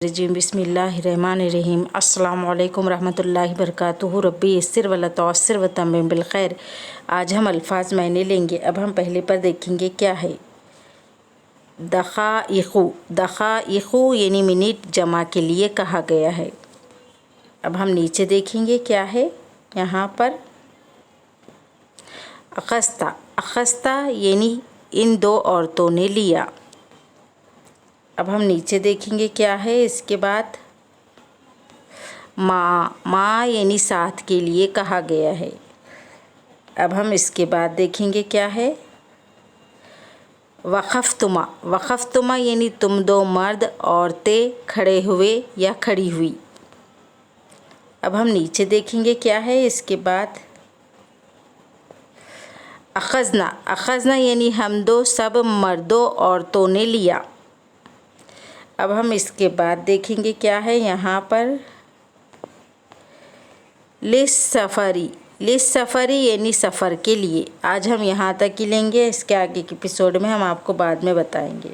रजीम बिस्मिल्लाहिर्रहमानिर्रहीम अस्सलामु अलैकुम रहमतुल्लाहि बरकातुहू रब्बी यस्सिर वला तुअस्सिर व तम्मिम बिल खैर। आज हम अल्फाज मायने लेंगे। अब हम पहले पर देखेंगे क्या है। दक़ाइक़ु, दक़ाइक़ु यानी मिनट जमा के लिए कहा गया है। अब हम नीचे देखेंगे क्या है यहाँ पर। अख़ज़ता, अख़ज़ता यानी इन दो औरतों ने लिया। अब हम नीचे देखेंगे क्या है इसके बाद। माँ यानी साथ के लिए कहा गया है। अब हम इसके बाद देखेंगे क्या है। वक़फ़तुमा, वक़फ़तुमा यानी तुम दो मर्द औरतें खड़े हुए या खड़ी हुई। अब हम नीचे देखेंगे क्या है इसके बाद। अख़ज़ना, अख़ज़ना यानी हम दो सब मर्दों औरतों ने लिया। अब हम इसके बाद देखेंगे क्या है यहाँ पर। लिस्सफ़री, लिस्सफ़री यानी सफ़र के लिए। आज हम यहाँ तक ही लेंगे, इसके आगे के एपिसोड में हम आपको बाद में बताएंगे।